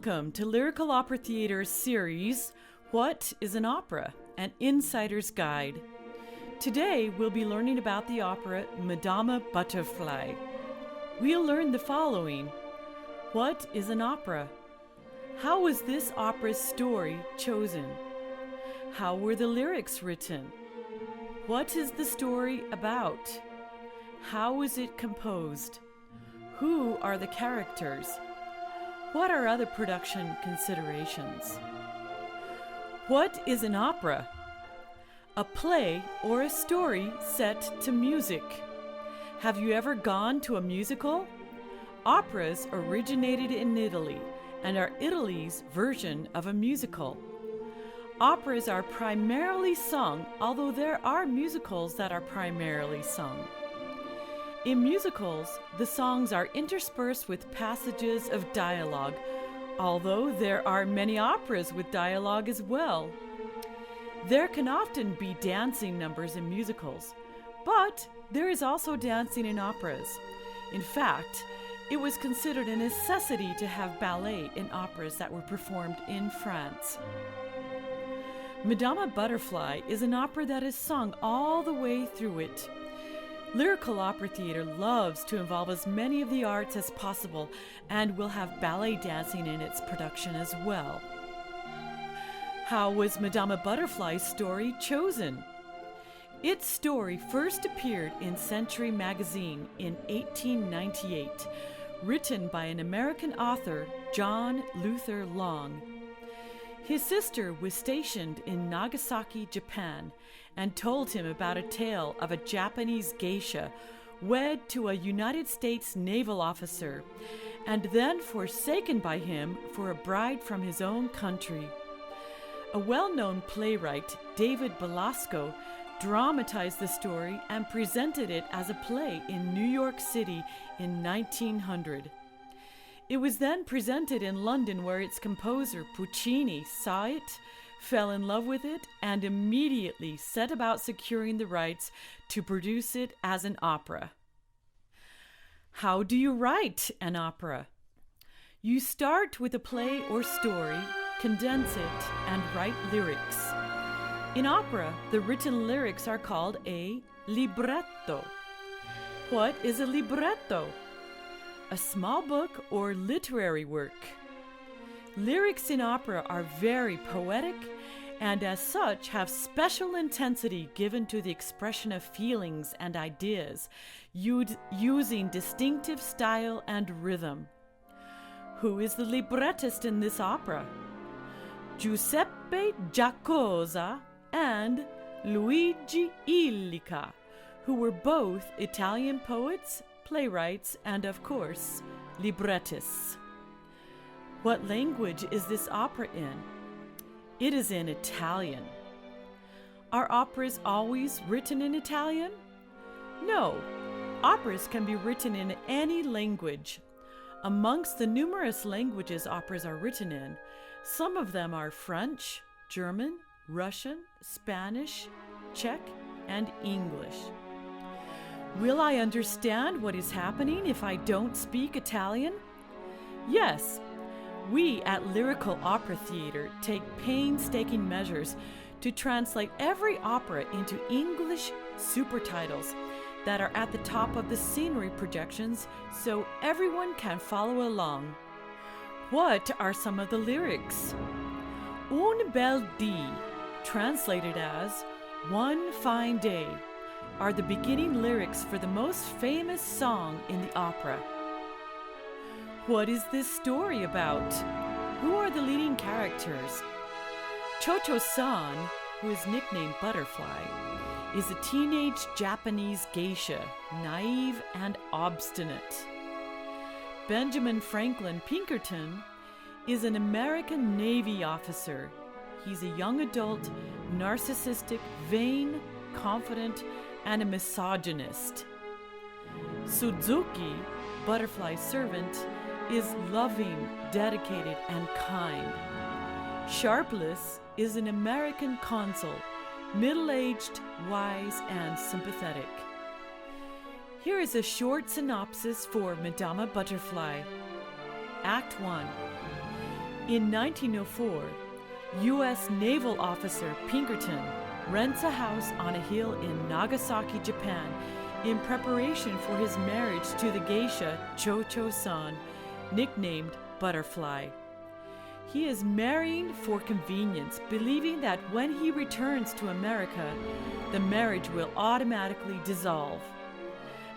Welcome to Lyrical Opera Theater's series, What is an Opera? An Insider's Guide. Today we'll be learning about the opera Madama Butterfly. We'll learn the following. What is an opera? How was this opera's story chosen? How were the lyrics written? What is the story about? How was it composed? Who are the characters? What are other production considerations? What is an opera? A play or a story set to music. Have you ever gone to a musical? Operas originated in Italy and are Italy's version of a musical. Operas are primarily sung, although there are musicals that are primarily sung. In musicals, the songs are interspersed with passages of dialogue, although there are many operas with dialogue as well. There can often be dancing numbers in musicals, but there is also dancing in operas. In fact, it was considered a necessity to have ballet in operas that were performed in France. Madama Butterfly is an opera that is sung all the way through it. Lyrical Opera Theater loves to involve as many of the arts as possible and will have ballet dancing in its production as well. How was Madama Butterfly's story chosen? Its story first appeared in Century magazine in 1898, written by an American author, John Luther Long. His sister was stationed in Nagasaki, Japan, and told him about a tale of a Japanese geisha wed to a United States naval officer and then forsaken by him for a bride from his own country. A well-known playwright, David Belasco, dramatized the story and presented it as a play in New York City in 1900. It was then presented in London, where its composer, Puccini, saw it, fell in love with it, and immediately set about securing the rights to produce it as an opera. How do you write an opera? You start with a play or story, condense it, and write lyrics. In opera, the written lyrics are called a libretto. What is a libretto? A small book or literary work. Lyrics in opera are very poetic and as such have special intensity given to the expression of feelings and ideas, using distinctive style and rhythm. Who is the librettist in this opera? Giuseppe Giacosa and Luigi Illica, who were both Italian poets, playwrights, and of course, librettists. What language is this opera in? It is in Italian. Are operas always written in Italian? No, operas can be written in any language. Amongst the numerous languages operas are written in, some of them are French, German, Russian, Spanish, Czech, and English. Will I understand what is happening if I don't speak Italian? Yes. We at Lyrical Opera Theater take painstaking measures to translate every opera into English supertitles that are at the top of the scenery projections so everyone can follow along. What are some of the lyrics? Un bel dì, translated as one fine day, are the beginning lyrics for the most famous song in the opera. What is this story about? Who are the leading characters? Cho-Cho-san, who is nicknamed Butterfly, is a teenage Japanese geisha, naive and obstinate. Benjamin Franklin Pinkerton is an American Navy officer. He's a young adult, narcissistic, vain, confident, and a misogynist. Suzuki, Butterfly's servant, is loving, dedicated, and kind. Sharpless is an American consul, middle-aged, wise, and sympathetic. Here is a short synopsis for Madama Butterfly. Act 1. In 1904, U.S. naval officer Pinkerton rents a house on a hill in Nagasaki, Japan, in preparation for his marriage to the geisha Cho-Cho-san, nicknamed Butterfly. He is marrying for convenience, believing that when he returns to America, the marriage will automatically dissolve.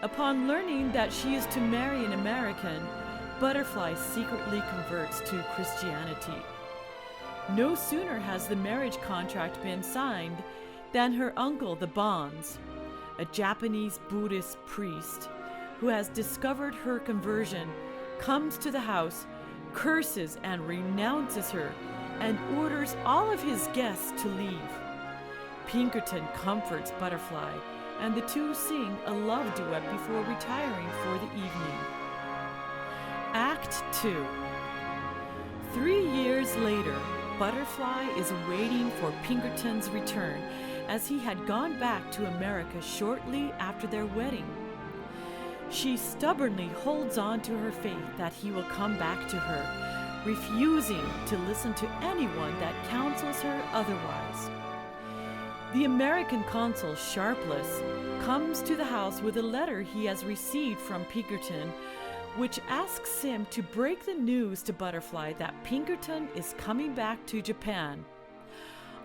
Upon learning that she is to marry an American, Butterfly secretly converts to Christianity. No sooner has the marriage contract been signed than her uncle, the Bonds, a Japanese Buddhist priest who has discovered her conversion, comes to the house, curses and renounces her, and orders all of his guests to leave. Pinkerton comforts Butterfly, and the two sing a love duet before retiring for the evening. Act 2. 3 years later, Butterfly is waiting for Pinkerton's return, as he had gone back to America shortly after their wedding. She stubbornly holds on to her faith that he will come back to her, refusing to listen to anyone that counsels her otherwise. The American consul Sharpless comes to the house with a letter he has received from Pinkerton, which asks him to break the news to Butterfly that Pinkerton is coming back to Japan.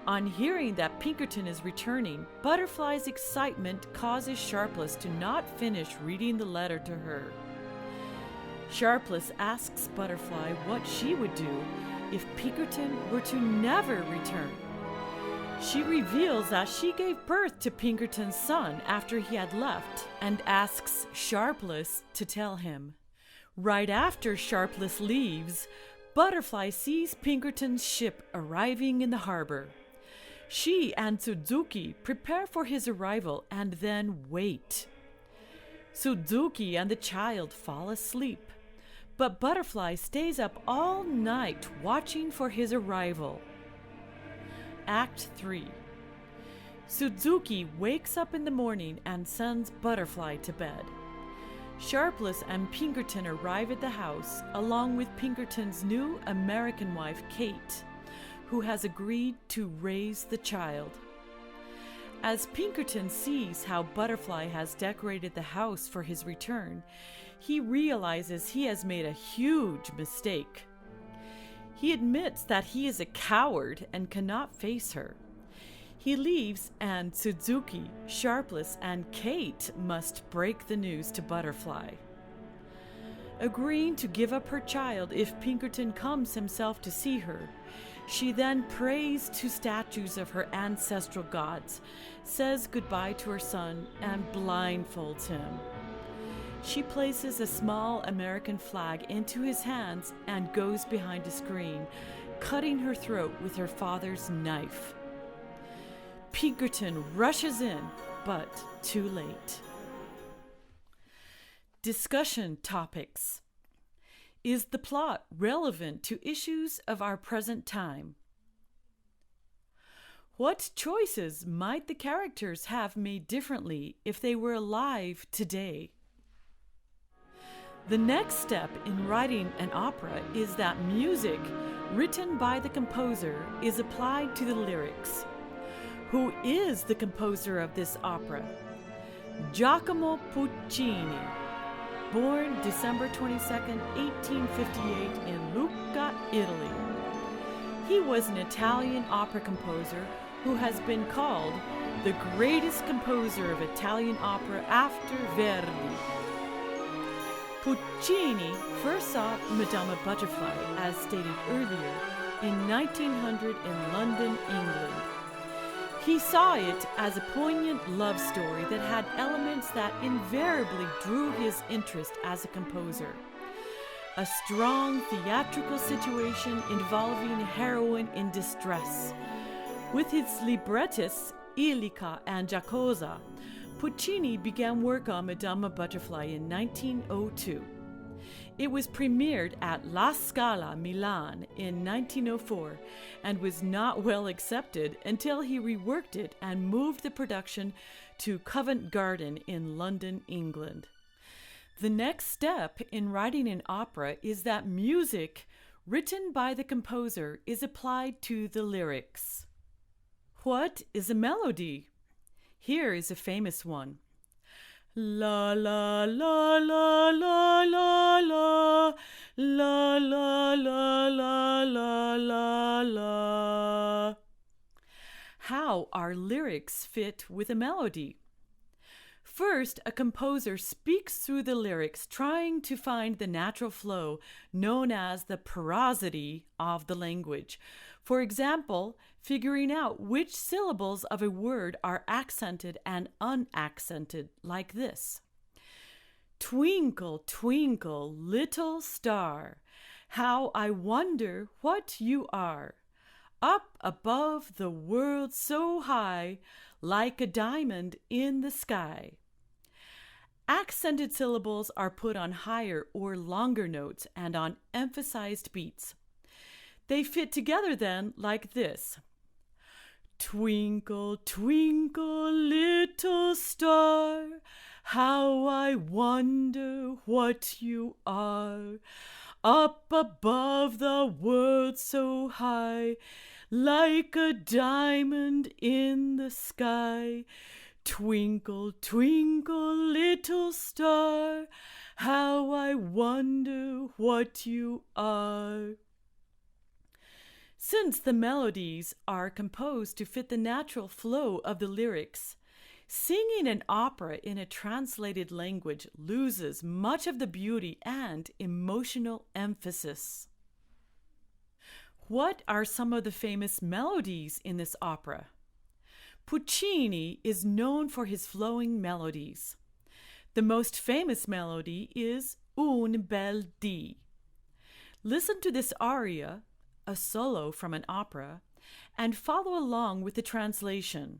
On hearing that Pinkerton is returning, Butterfly's excitement causes Sharpless to not finish reading the letter to her. Sharpless asks Butterfly what she would do if Pinkerton were to never return. She reveals that she gave birth to Pinkerton's son after he had left, and asks Sharpless to tell him. Right after Sharpless leaves, Butterfly sees Pinkerton's ship arriving in the harbor. She and Suzuki prepare for his arrival and then wait. Suzuki and the child fall asleep, but Butterfly stays up all night watching for his arrival. Act 3. Suzuki wakes up in the morning and sends Butterfly to bed. Sharpless and Pinkerton arrive at the house, along with Pinkerton's new American wife, Kate, who has agreed to raise the child. As Pinkerton sees how Butterfly has decorated the house for his return, he realizes he has made a huge mistake. He admits that he is a coward and cannot face her. He leaves, and Suzuki, Sharpless, and Kate must break the news to Butterfly. Agreeing to give up her child if Pinkerton comes himself to see her, she then prays to statues of her ancestral gods, says goodbye to her son, and blindfolds him. She places a small American flag into his hands and goes behind a screen, cutting her throat with her father's knife. Pinkerton rushes in, but too late. Discussion topics. Is the plot relevant to issues of our present time? What choices might the characters have made differently if they were alive today? The next step in writing an opera is that music, written by the composer, is applied to the lyrics. Who is the composer of this opera? Giacomo Puccini, born December 22, 1858 in Lucca, Italy. He was an Italian opera composer who has been called the greatest composer of Italian opera after Verdi. Puccini first saw Madama Butterfly, as stated earlier, in 1900 in London, England. He saw it as a poignant love story that had elements that invariably drew his interest as a composer. A strong theatrical situation involving a heroine in distress. With his librettists, Illica and Giacosa, Puccini began work on Madama Butterfly in 1902. It was premiered at La Scala, Milan in 1904 and was not well accepted until he reworked it and moved the production to Covent Garden in London, England. The next step in writing an opera is that music, written by the composer is applied to the lyrics. What is a melody? Here is a famous one. La la la la la la la la la la la la la la. How are lyrics fit with a melody? First, a composer speaks through the lyrics, trying to find the natural flow known as the porosity of the language. For example, figuring out which syllables of a word are accented and unaccented, like this. Twinkle, twinkle, little star, how I wonder what you are. Up above the world so high, like a diamond in the sky. Accented syllables are put on higher or longer notes and on emphasized beats. They fit together then like this. Twinkle, twinkle, little star, how I wonder what you are. Up above the world so high, like a diamond in the sky. Twinkle, twinkle, little star, how I wonder what you are. Since the melodies are composed to fit the natural flow of the lyrics, singing an opera in a translated language loses much of the beauty and emotional emphasis. What are some of the famous melodies in this opera? Puccini is known for his flowing melodies. The most famous melody is Un bel dì. Listen to this aria, a solo from an opera, and follow along with the translation.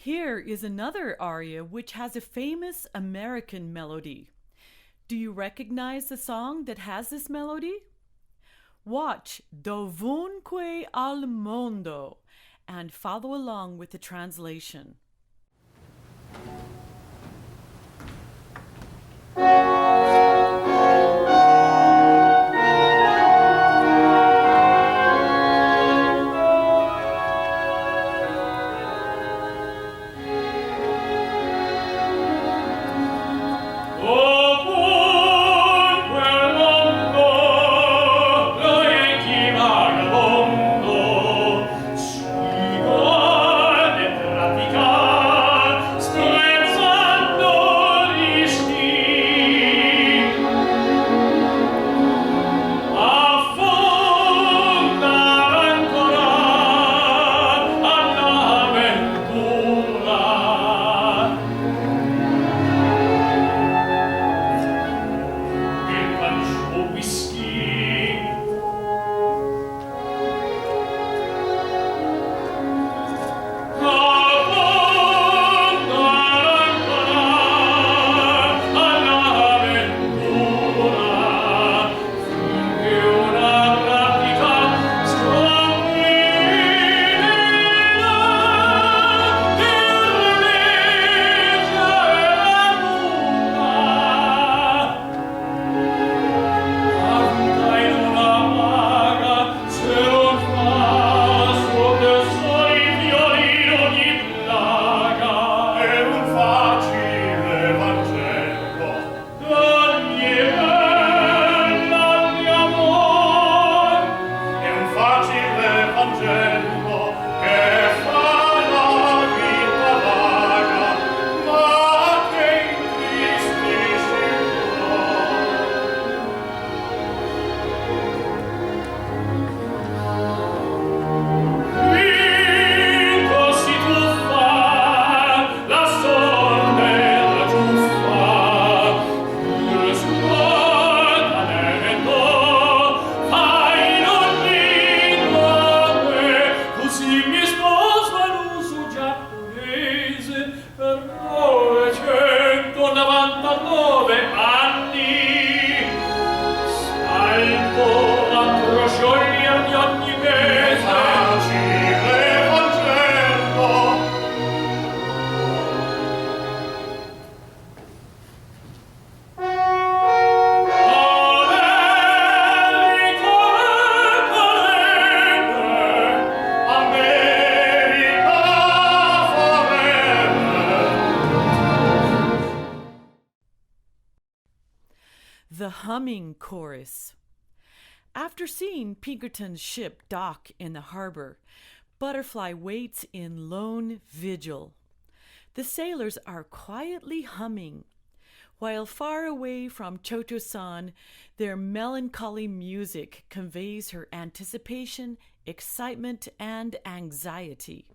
Here is another aria which has a famous American melody. Do you recognize the song that has this melody? Watch Dovunque al mondo and follow along with the translation. The Humming Chorus. After seeing Pinkerton's ship dock in the harbor, Butterfly waits in lone vigil. The sailors are quietly humming, while far away from Chocho-san, their melancholy music conveys her anticipation, excitement, and anxiety.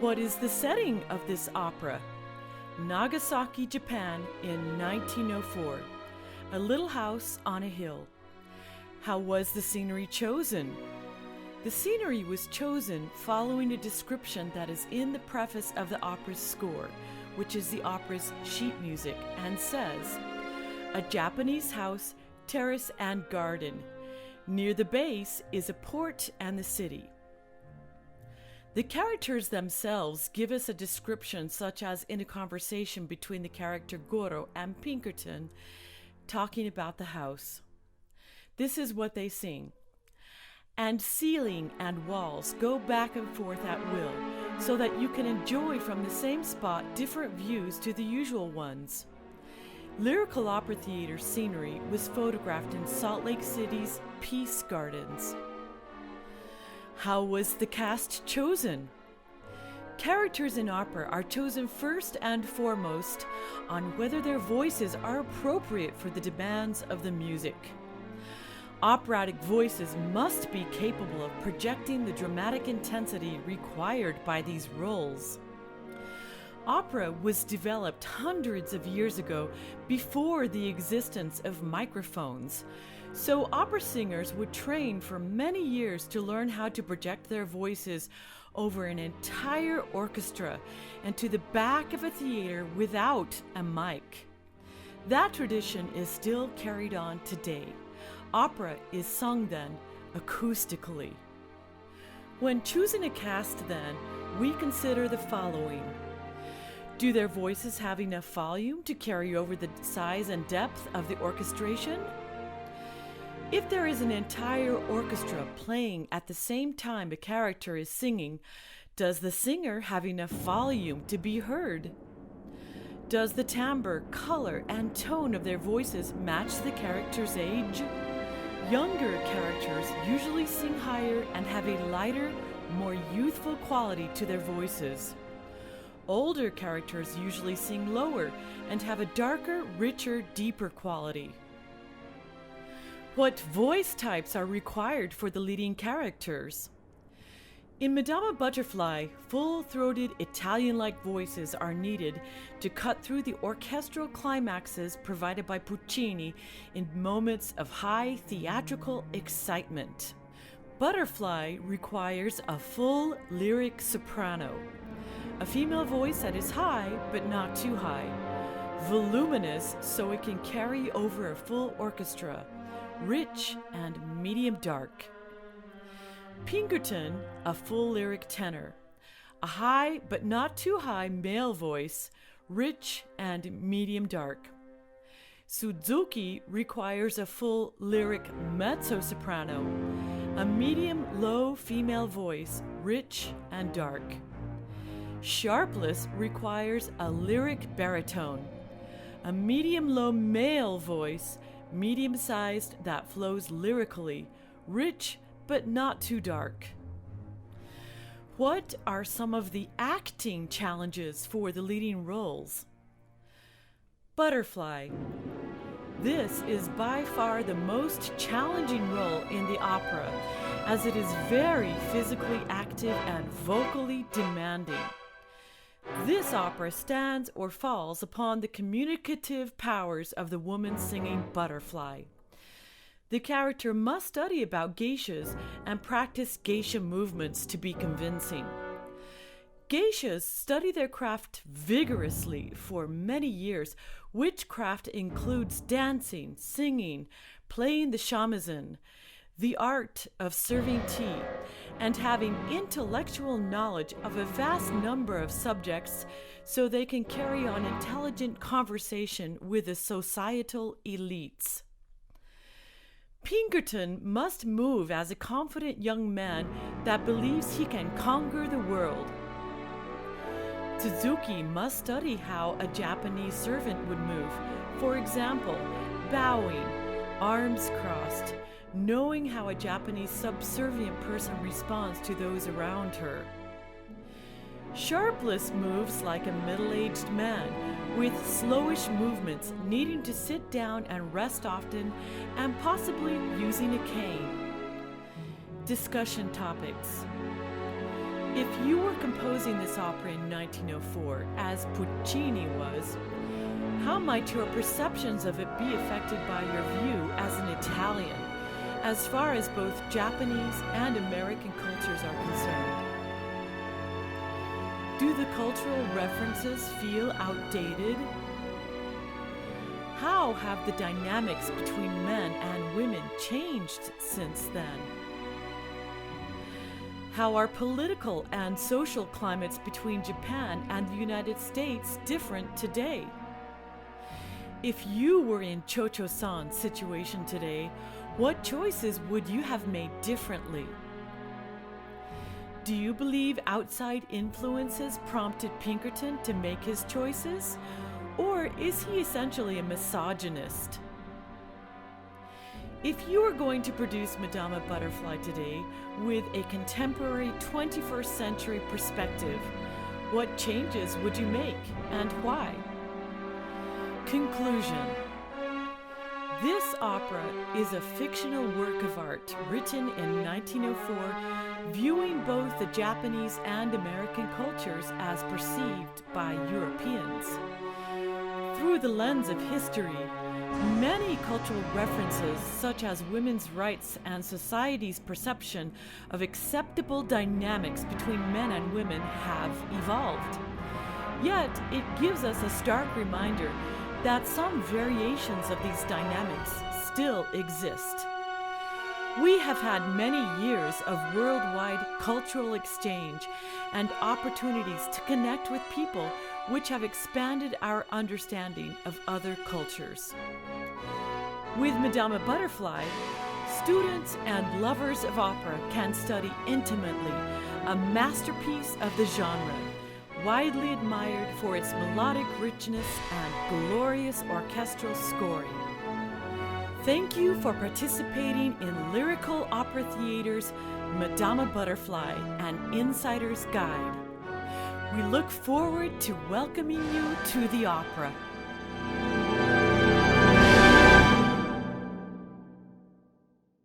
What is the setting of this opera? Nagasaki, Japan in 1904. A little house on a hill. How was the scenery chosen? The scenery was chosen following a description that is in the preface of the opera's score, which is the opera's sheet music, and says, "A Japanese house, terrace, and garden. Near the base is a port and the city. The characters themselves give us a description, such as in a conversation between the character Goro and Pinkerton talking about the house. This is what they sing. And ceiling and walls go back and forth at will, so that you can enjoy from the same spot different views to the usual ones. Lyrical opera theater scenery was photographed in Salt Lake City's Peace Gardens. How was the cast chosen? Characters in opera are chosen first and foremost on whether their voices are appropriate for the demands of the music. Operatic voices must be capable of projecting the dramatic intensity required by these roles. Opera was developed hundreds of years ago, before the existence of microphones. So opera singers would train for many years to learn how to project their voices over an entire orchestra and to the back of a theater without a mic. That tradition is still carried on today. Opera is sung then acoustically. When choosing a cast then, we consider the following. Do their voices have enough volume to carry over the size and depth of the orchestration? If there is an entire orchestra playing at the same time a character is singing, does the singer have enough volume to be heard? Does the timbre, color, and tone of their voices match the character's age? Younger characters usually sing higher and have a lighter, more youthful quality to their voices. Older characters usually sing lower and have a darker, richer, deeper quality. What voice types are required for the leading characters? In Madama Butterfly, full-throated Italian-like voices are needed to cut through the orchestral climaxes provided by Puccini in moments of high theatrical excitement. Butterfly requires a full lyric soprano, a female voice that is high but not too high, voluminous so it can carry over a full orchestra, rich and medium dark. Pinkerton, a full lyric tenor, a high but not too high male voice, rich and medium dark. Suzuki requires a full lyric mezzo-soprano, a medium-low female voice, rich and dark. Sharpless requires a lyric baritone, a medium-low male voice, medium-sized that flows lyrically, rich but not too dark. What are some of the acting challenges for the leading roles? Butterfly. This is by far the most challenging role in the opera, as it is very physically active and vocally demanding. This opera stands or falls upon the communicative powers of the woman singing Butterfly. The character must study about geishas and practice geisha movements to be convincing. Geishas study their craft vigorously for many years, which craft includes dancing, singing, playing the shamisen, the art of serving tea, and having intellectual knowledge of a vast number of subjects so they can carry on intelligent conversation with the societal elites. Pinkerton must move as a confident young man that believes he can conquer the world. Suzuki must study how a Japanese servant would move, for example, bowing, arms crossed, knowing how a Japanese subservient person responds to those around her. Sharpless moves like a middle-aged man, with slowish movements, needing to sit down and rest often, and possibly using a cane. Discussion topics. If you were composing this opera in 1904, as Puccini was, how might your perceptions of it be affected by your view as an Italian, as far as both Japanese and American cultures are concerned? Do the cultural references feel outdated? How have the dynamics between men and women changed since then? How are political and social climates between Japan and the United States different today? If you were in Cho-Cho-san's situation today, what choices would you have made differently? Do you believe outside influences prompted Pinkerton to make his choices? Or is he essentially a misogynist? If you were going to produce Madama Butterfly today with a contemporary 21st century perspective, what changes would you make and why? Conclusion. This opera is a fictional work of art written in 1904, viewing both the Japanese and American cultures as perceived by Europeans. Through the lens of history, many cultural references, such as women's rights and society's perception of acceptable dynamics between men and women, have evolved. Yet, it gives us a stark reminder that some variations of these dynamics still exist. We have had many years of worldwide cultural exchange and opportunities to connect with people, which have expanded our understanding of other cultures. With Madama Butterfly, students and lovers of opera can study intimately a masterpiece of the genre, widely admired for its melodic richness and glorious orchestral scoring. Thank you for participating in Lyrical Opera Theater's Madama Butterfly, an Insider's Guide. We look forward to welcoming you to the opera.